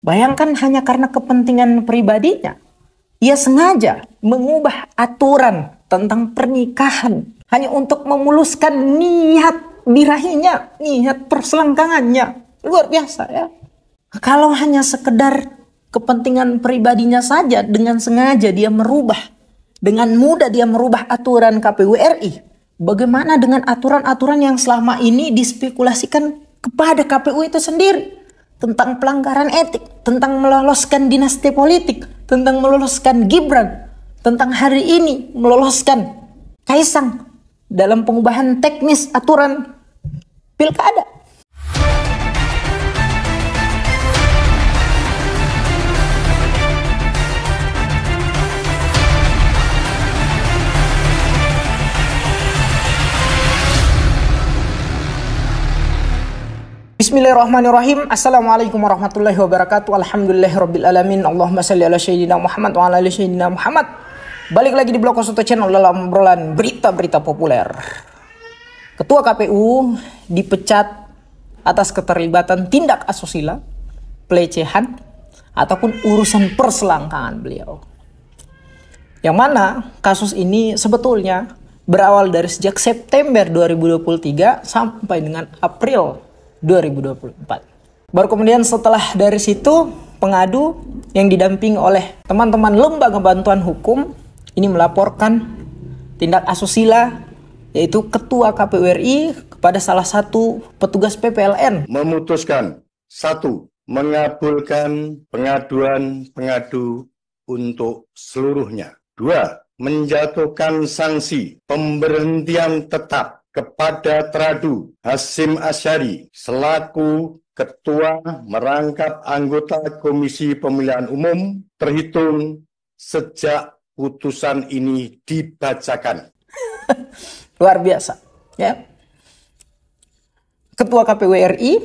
Bayangkan hanya karena kepentingan pribadinya, ia sengaja mengubah aturan tentang pernikahan hanya untuk memuluskan niat birahinya, niat perselangkangannya. Luar biasa ya. Kalau hanya sekedar kepentingan pribadinya saja, dengan sengaja dia merubah, dengan mudah dia merubah aturan KPU RI. Bagaimana dengan aturan-aturan yang selama ini dispekulasikan kepada KPU itu sendiri? Tentang pelanggaran etik, tentang meloloskan dinasti politik, tentang meloloskan Gibran, tentang hari ini meloloskan Kaisang dalam pengubahan teknis aturan pilkada. Bismillahirrahmanirrahim. Assalamualaikum warahmatullahi wabarakatuh. Alhamdulillahirabbil alamin. Allahumma shalli ala sayyidina Muhammad wa ala ali sayyidina Muhammad. Balik lagi di Blog Kosoto Channel dalam obrolan berita-berita populer. Ketua KPU dipecat atas keterlibatan tindak asusila, pelecehan ataupun urusan perselangkangan beliau. Yang mana kasus ini sebetulnya berawal dari sejak September 2023 sampai dengan April 2024. Baru kemudian setelah dari situ pengadu yang didampingi oleh teman-teman lembaga bantuan hukum ini melaporkan tindak asusila, yaitu Ketua KPU RI kepada salah satu petugas PPLN. Memutuskan 1. Mengabulkan pengaduan pengadu untuk seluruhnya. 2. Menjatuhkan sanksi pemberhentian tetap kepada Tradu Hasyim Asyari selaku Ketua merangkap anggota Komisi Pemilihan Umum terhitung sejak putusan ini dibacakan. Luar biasa, ya. Ketua KPU RI,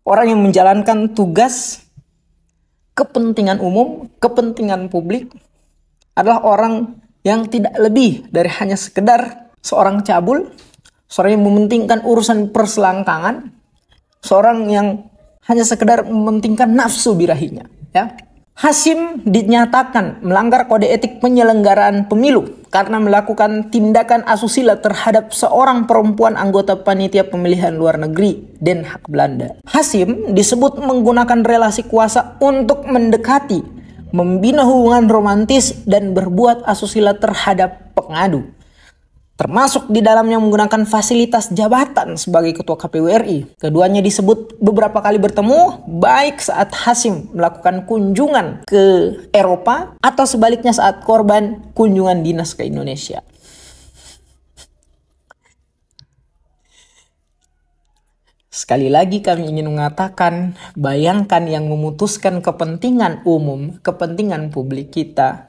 orang yang menjalankan tugas kepentingan umum, kepentingan publik, adalah orang yang tidak lebih dari hanya sekedar seorang cabul, seorang yang mementingkan urusan perselangkangan, seorang yang hanya sekedar mementingkan nafsu birahinya. Ya. Hasyim dinyatakan melanggar kode etik penyelenggaraan pemilu karena melakukan tindakan asusila terhadap seorang perempuan anggota panitia pemilihan luar negeri Den Haag Belanda. Hasyim disebut menggunakan relasi kuasa untuk mendekati, membina hubungan romantis dan berbuat asusila terhadap pengadu, termasuk di dalamnya menggunakan fasilitas jabatan sebagai Ketua KPU RI. Keduanya disebut beberapa kali bertemu, baik saat Hasyim melakukan kunjungan ke Eropa atau sebaliknya saat korban kunjungan dinas ke Indonesia. Sekali lagi kami ingin mengatakan, bayangkan yang memutuskan kepentingan umum, kepentingan publik kita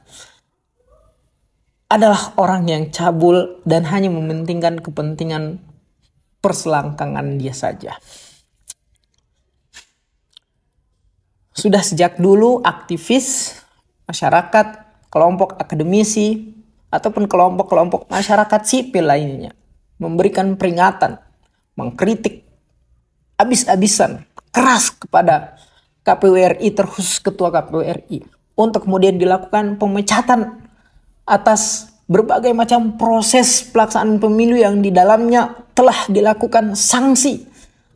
adalah orang yang cabul dan hanya mementingkan kepentingan perselangkangan dia saja. Sudah sejak dulu aktivis, masyarakat, kelompok akademisi, ataupun kelompok-kelompok masyarakat sipil lainnya memberikan peringatan, mengkritik habis-habisan, keras kepada KPU RI, terkhusus Ketua KPU RI, untuk kemudian dilakukan pemecatan atas berbagai macam proses pelaksanaan pemilu yang di dalamnya telah dilakukan sanksi,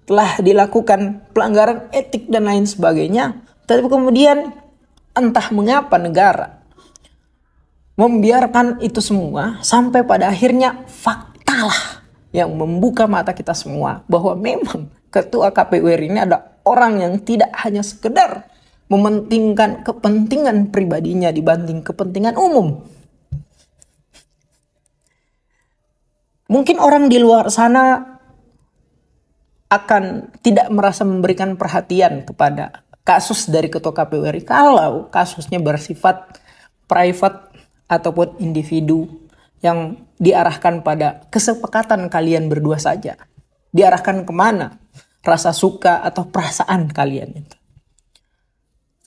telah dilakukan pelanggaran etik dan lain sebagainya. Tapi kemudian entah mengapa negara membiarkan itu semua sampai pada akhirnya faktalah yang membuka mata kita semua bahwa memang Ketua KPU RI ini ada orang yang tidak hanya sekedar mementingkan kepentingan pribadinya dibanding kepentingan umum. Mungkin orang di luar sana akan tidak merasa memberikan perhatian kepada kasus dari Ketua KPU RI kalau kasusnya bersifat private ataupun individu yang diarahkan pada kesepakatan kalian berdua saja. Diarahkan kemana? Rasa suka atau perasaan kalian itu.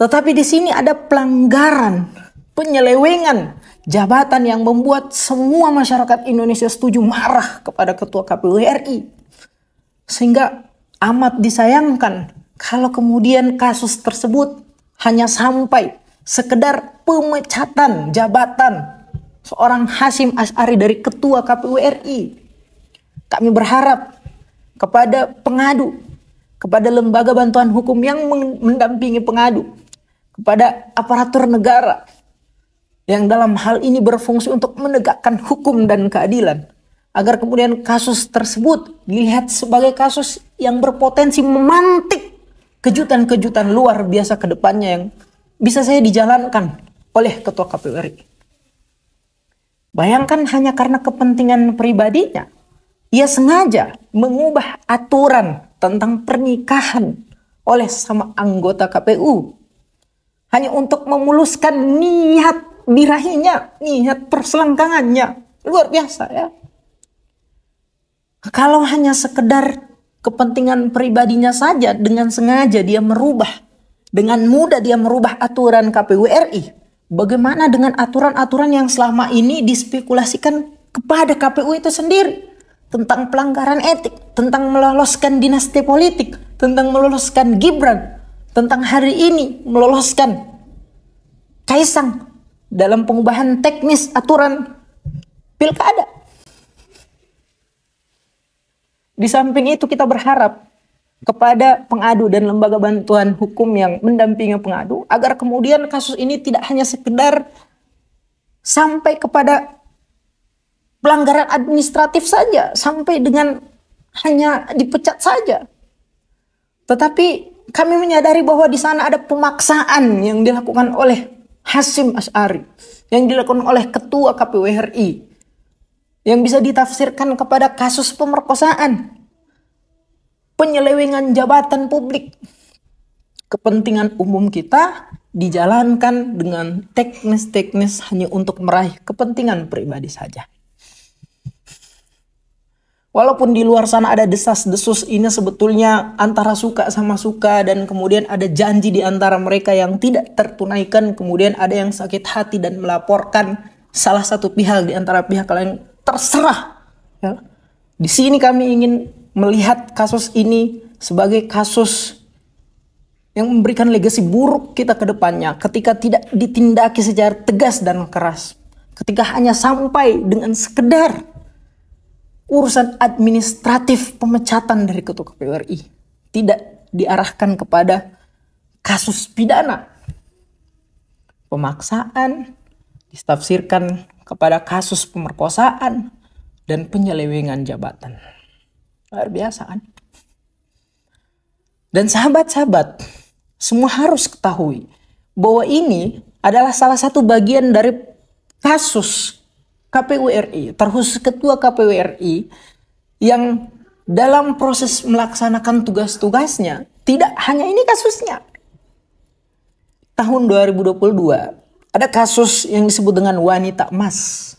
Tetapi di sini ada pelanggaran, penyelewengan jabatan yang membuat semua masyarakat Indonesia setuju marah kepada Ketua KPU RI. Sehingga amat disayangkan kalau kemudian kasus tersebut hanya sampai sekedar pemecatan jabatan seorang Hasyim Asy'ari dari Ketua KPU RI. Kami berharap kepada pengadu, kepada lembaga bantuan hukum yang mendampingi pengadu, kepada aparatur negara yang dalam hal ini berfungsi untuk menegakkan hukum dan keadilan, agar kemudian kasus tersebut dilihat sebagai kasus yang berpotensi memantik kejutan-kejutan luar biasa ke depannya yang bisa saya dijalankan oleh Ketua KPU RI. Bayangkan hanya karena kepentingan pribadinya, ia sengaja mengubah aturan tentang pernikahan oleh sama anggota KPU hanya untuk memuluskan niat birahinya, niat perselangkangannya. Luar biasa ya. Kalau hanya sekedar kepentingan pribadinya saja, dengan sengaja dia merubah, dengan mudah dia merubah aturan KPU RI. Bagaimana dengan aturan-aturan yang selama ini dispekulasikan kepada KPU itu sendiri? Tentang pelanggaran etik, tentang meloloskan dinasti politik, tentang meloloskan Gibran, tentang hari ini meloloskan Kaisang dalam pengubahan teknis aturan pilkada. Di samping itu kita berharap kepada pengadu dan lembaga bantuan hukum yang mendampingi pengadu agar kemudian kasus ini tidak hanya sekedar sampai kepada pelanggaran administratif saja, sampai dengan hanya dipecat saja. Tetapi kami menyadari bahwa di sana ada pemaksaan yang dilakukan oleh Hasyim Asy'ari, yang dilakukan oleh Ketua KPU RI, yang bisa ditafsirkan kepada kasus pemerkosaan, penyelewengan jabatan publik. Kepentingan umum kita dijalankan dengan teknis-teknis hanya untuk meraih kepentingan pribadi saja. Walaupun di luar sana ada desas-desus ini sebetulnya antara suka sama suka, dan kemudian ada janji di antara mereka yang tidak tertunaikan, kemudian ada yang sakit hati dan melaporkan salah satu pihak di antara pihak lain, terserah. Ya. Di sini kami ingin melihat kasus ini sebagai kasus yang memberikan legasi buruk kita ke depannya ketika tidak ditindaki secara tegas dan keras. Ketika hanya sampai dengan sekedar urusan administratif pemecatan dari Ketua KPU RI, tidak diarahkan kepada kasus pidana. Pemaksaan ditafsirkan kepada kasus pemerkosaan dan penyelewengan jabatan. Luar biasa kan? Dan sahabat-sahabat, semua harus ketahui bahwa ini adalah salah satu bagian dari kasus KPU RI, terkhusus Ketua KPU RI yang dalam proses melaksanakan tugas-tugasnya tidak hanya ini kasusnya. Tahun 2022 ada kasus yang disebut dengan wanita emas.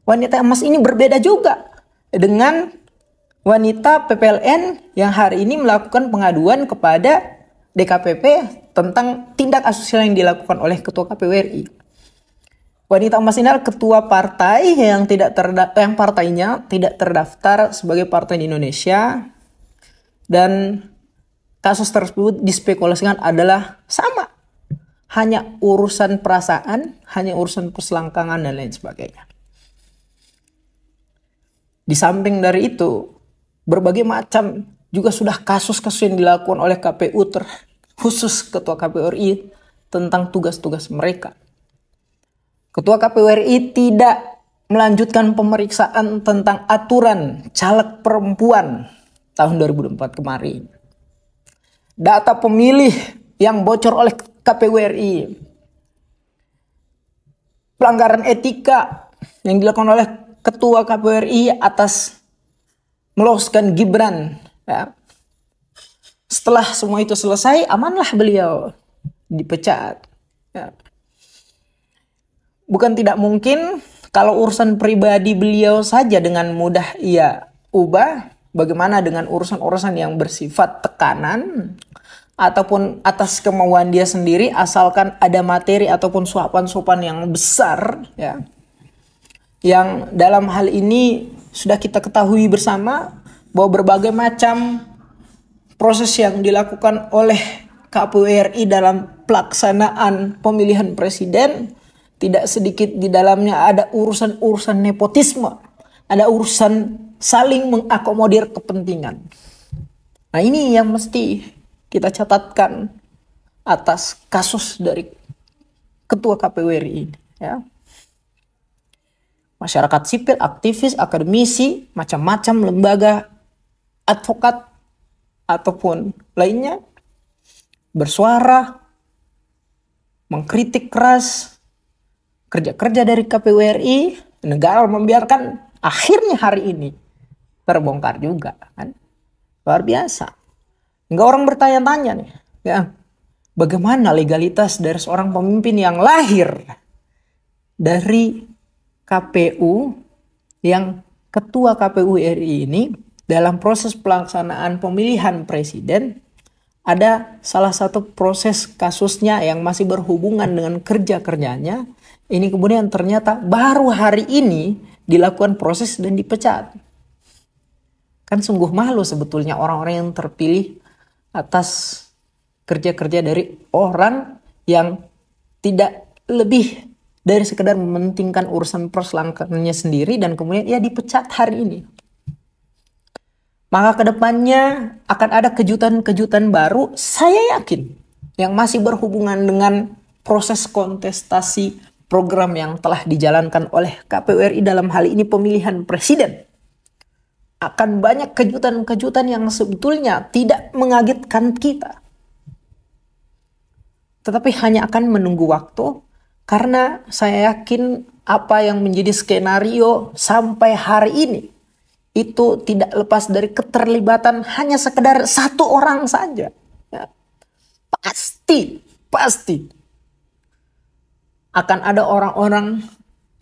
Wanita emas ini berbeda juga dengan wanita PPLN yang hari ini melakukan pengaduan kepada DKPP tentang tindak asusila yang dilakukan oleh Ketua KPU RI. Wanita emas ini adalah ketua partai yang partainya tidak terdaftar sebagai partai di Indonesia, dan kasus tersebut dispekulasikan adalah sama, hanya urusan perasaan, hanya urusan perselangkangan dan lain sebagainya. Di samping dari itu, berbagai macam juga sudah kasus-kasus yang dilakukan oleh KPU, khusus Ketua KPU RI tentang tugas-tugas mereka. Ketua KPU RI tidak melanjutkan pemeriksaan tentang aturan caleg perempuan tahun 2004 kemarin. Data pemilih yang bocor oleh KPU RI. Pelanggaran etika yang dilakukan oleh Ketua KPU RI atas meloloskan Gibran. Ya. Setelah semua itu selesai, amanlah beliau dipecat. Ya. Bukan tidak mungkin kalau urusan pribadi beliau saja dengan mudah ia ubah, bagaimana dengan urusan-urusan yang bersifat tekanan ataupun atas kemauan dia sendiri, asalkan ada materi ataupun suapan-suapan yang besar, ya. Yang dalam hal ini sudah kita ketahui bersama bahwa berbagai macam proses yang dilakukan oleh KPU RI dalam pelaksanaan pemilihan presiden, tidak sedikit di dalamnya ada urusan-urusan nepotisme, ada urusan saling mengakomodir kepentingan. Nah, ini yang mesti kita catatkan atas kasus dari Ketua KPU RI ini, ya. Masyarakat sipil, aktivis, akademisi, macam-macam lembaga, advokat ataupun lainnya bersuara, mengkritik keras kerja-kerja dari KPU RI. Negara membiarkan, akhirnya hari ini terbongkar juga, kan? Luar biasa. Hingga orang bertanya-tanya nih, ya, bagaimana legalitas dari seorang pemimpin yang lahir dari KPU, yang Ketua KPU RI ini dalam proses pelaksanaan pemilihan presiden ada salah satu proses kasusnya yang masih berhubungan dengan kerja-kerjanya. Ini kemudian ternyata baru hari ini dilakukan proses dan dipecat. Kan sungguh malu sebetulnya orang-orang yang terpilih atas kerja-kerja dari orang yang tidak lebih dari sekedar mementingkan urusan perselangkangannya sendiri dan kemudian ia dipecat hari ini. Maka kedepannya akan ada kejutan-kejutan baru, saya yakin, yang masih berhubungan dengan proses kontestasi program yang telah dijalankan oleh KPU RI dalam hal ini pemilihan presiden. Akan banyak kejutan-kejutan yang sebetulnya tidak mengagetkan kita. Tetapi hanya akan menunggu waktu, karena saya yakin apa yang menjadi skenario sampai hari ini itu tidak lepas dari keterlibatan hanya sekedar satu orang saja. Ya. Pasti akan ada orang-orang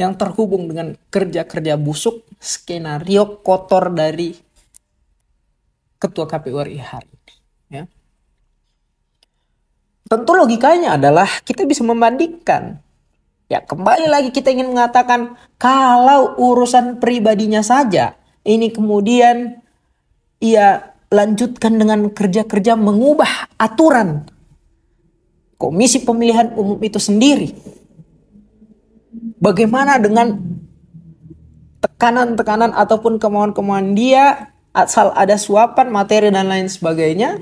yang terhubung dengan kerja-kerja busuk, skenario kotor dari Ketua KPU RI hari ini. Ya. Tentu logikanya adalah kita bisa membandingkan. Ya, kembali lagi kita ingin mengatakan kalau urusan pribadinya saja ini kemudian ia lanjutkan dengan kerja-kerja mengubah aturan Komisi Pemilihan Umum itu sendiri. Bagaimana dengan tekanan-tekanan ataupun kemauan-kemauan dia asal ada suapan, materi dan lain sebagainya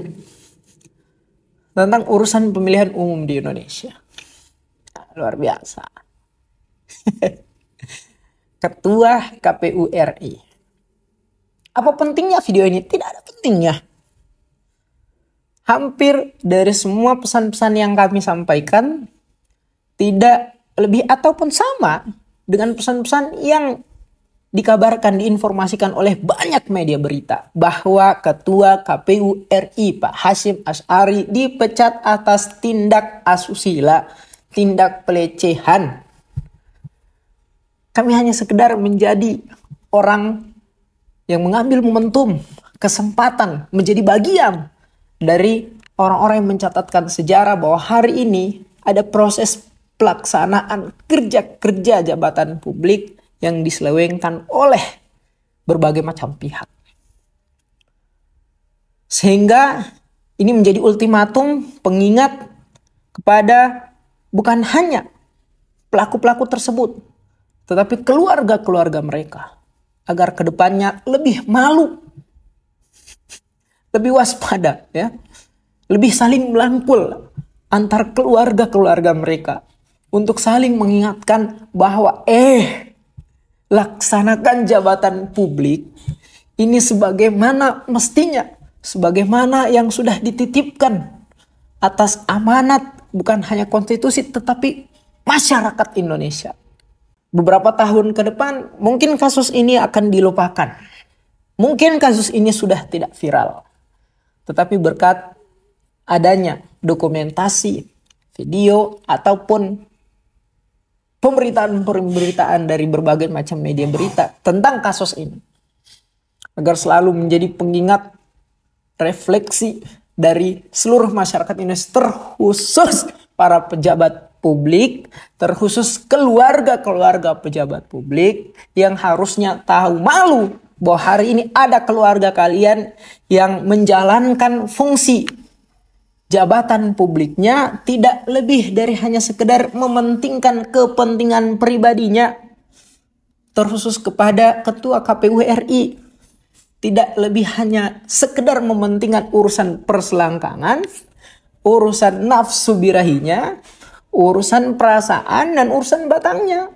tentang urusan pemilihan umum di Indonesia. Luar biasa. Ketua KPU RI. Apa pentingnya video ini? Tidak ada pentingnya. Hampir dari semua pesan-pesan yang kami sampaikan tidak lebih ataupun sama dengan pesan-pesan yang dikabarkan, diinformasikan oleh banyak media berita bahwa Ketua KPU RI Pak Hasyim Asy'ari dipecat atas tindak asusila, tindak pelecehan. Kami hanya sekedar menjadi orang yang mengambil momentum, kesempatan, menjadi bagian dari orang-orang yang mencatatkan sejarah bahwa hari ini ada proses pelaksanaan kerja-kerja jabatan publik yang diselewengkan oleh berbagai macam pihak. Sehingga ini menjadi ultimatum pengingat kepada bukan hanya pelaku-pelaku tersebut, tetapi keluarga-keluarga mereka, agar kedepannya lebih malu, lebih waspada, ya, lebih saling melangkul antar keluarga-keluarga mereka untuk saling mengingatkan bahwa laksanakan jabatan publik ini sebagaimana mestinya, sebagaimana yang sudah dititipkan atas amanat bukan hanya konstitusi tetapi masyarakat Indonesia. Beberapa tahun ke depan mungkin kasus ini akan dilupakan. Mungkin kasus ini sudah tidak viral. Tetapi berkat adanya dokumentasi, video ataupun pemberitaan-pemberitaan dari berbagai macam media berita tentang kasus ini, agar selalu menjadi pengingat, refleksi dari seluruh masyarakat Indonesia, terkhusus para pejabat publik, terkhusus keluarga-keluarga pejabat publik yang harusnya tahu malu bahwa hari ini ada keluarga kalian yang menjalankan fungsi jabatan publiknya tidak lebih dari hanya sekedar mementingkan kepentingan pribadinya, terkhusus kepada Ketua KPU RI. Tidak lebih hanya sekedar mementingkan urusan perselangkangan, urusan nafsu birahinya, urusan perasaan, dan urusan batangnya.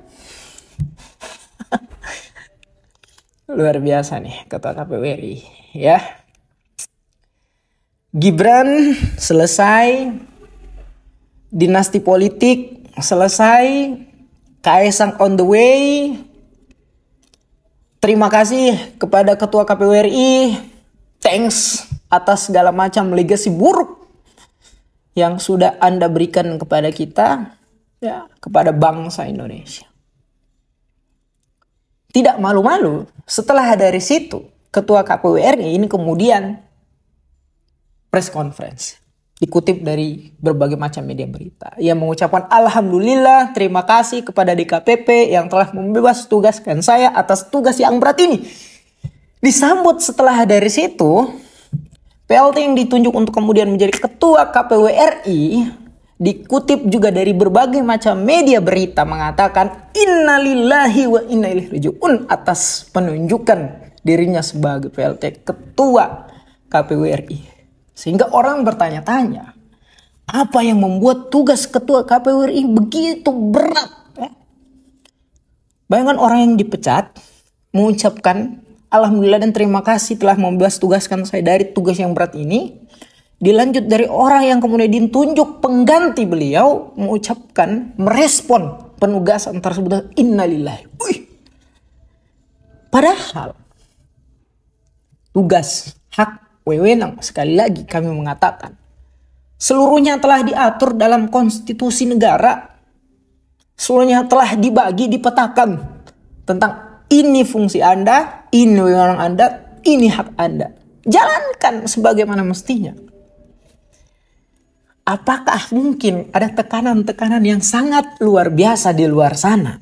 Luar biasa nih Ketua KPU RI, ya. Gibran selesai, dinasti politik selesai, Kaesang on the way. Terima kasih kepada Ketua KPU RI, thanks atas segala macam legasi buruk yang sudah Anda berikan kepada kita, ya, kepada bangsa Indonesia. Tidak malu-malu, setelah dari situ Ketua KPU RI ini kemudian press conference, dikutip dari berbagai macam media berita. Ia mengucapkan alhamdulillah, terima kasih kepada DKPP yang telah membebas tugaskan saya atas tugas yang berat ini. Disambut setelah dari situ, PLT yang ditunjuk untuk kemudian menjadi Ketua KPU RI, dikutip juga dari berbagai macam media berita mengatakan innalillahi wa inna ilaihi raji'un atas penunjukan dirinya sebagai PLT Ketua KPU RI. Sehingga orang bertanya-tanya, apa yang membuat tugas Ketua KPU RI begitu berat? Bayangkan orang yang dipecat mengucapkan alhamdulillah dan terima kasih telah membebas tugaskan saya dari tugas yang berat ini. Dilanjut dari orang yang kemudian ditunjuk pengganti beliau mengucapkan, merespon penugasan tersebut, innalillahi. Padahal tugas, hak, wewenang, sekali lagi kami mengatakan, seluruhnya telah diatur dalam konstitusi negara. Seluruhnya telah dibagi, dipetakan tentang ini fungsi Anda, ini wewenang Anda, ini hak Anda. Jalankan sebagaimana mestinya. Apakah mungkin ada tekanan-tekanan yang sangat luar biasa di luar sana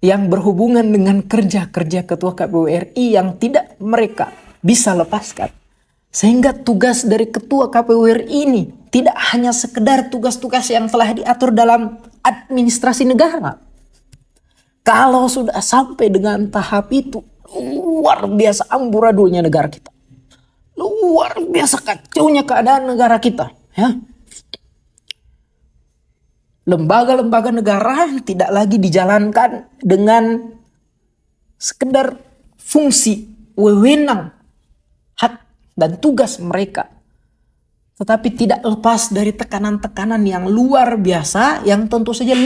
yang berhubungan dengan kerja-kerja Ketua KPU RI yang tidak mereka bisa lepaskan? Sehingga tugas dari Ketua KPU RI ini tidak hanya sekedar tugas-tugas yang telah diatur dalam administrasi negara. Kalau sudah sampai dengan tahap itu, luar biasa amburadulnya negara kita. Luar biasa kacaunya keadaan negara kita. Ya. Lembaga-lembaga negara tidak lagi dijalankan dengan sekedar fungsi, wewenang, hak dan tugas mereka, tetapi tidak lepas dari tekanan-tekanan yang luar biasa yang tentu saja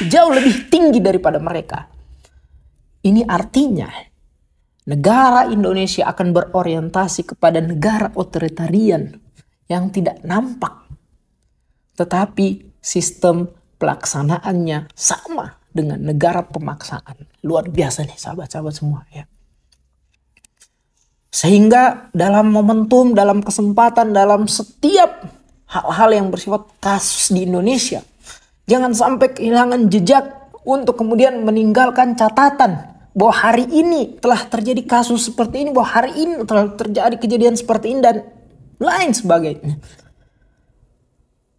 jauh lebih tinggi daripada mereka. Ini artinya negara Indonesia akan berorientasi kepada negara otoritarian yang tidak nampak, tetapi sistem pelaksanaannya sama dengan negara pemaksaan. Luar biasa nih sahabat-sahabat semua, ya. Sehingga dalam momentum, dalam kesempatan, dalam setiap hal-hal yang bersifat kasus di Indonesia, jangan sampai kehilangan jejak untuk kemudian meninggalkan catatan bahwa hari ini telah terjadi kasus seperti ini, bahwa hari ini telah terjadi kejadian seperti ini, dan lain sebagainya.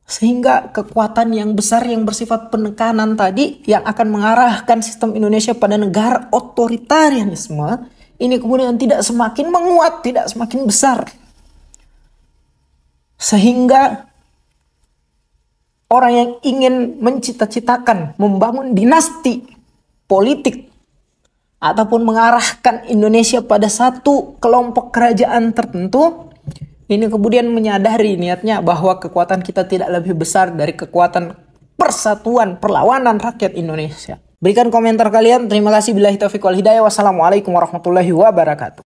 Sehingga kekuatan yang besar yang bersifat penekanan tadi yang akan mengarahkan sistem Indonesia pada negara otoritarianisme ini kemudian tidak semakin menguat, tidak semakin besar. Sehingga orang yang ingin mencita-citakan membangun dinasti politik ataupun mengarahkan Indonesia pada satu kelompok kerajaan tertentu, ini kemudian menyadari niatnya bahwa kekuatan kita tidak lebih besar dari kekuatan persatuan perlawanan rakyat Indonesia. Berikan komentar kalian. Terima kasih. Billahi taufiq wal hidayah. Wassalamualaikum warahmatullahi wabarakatuh.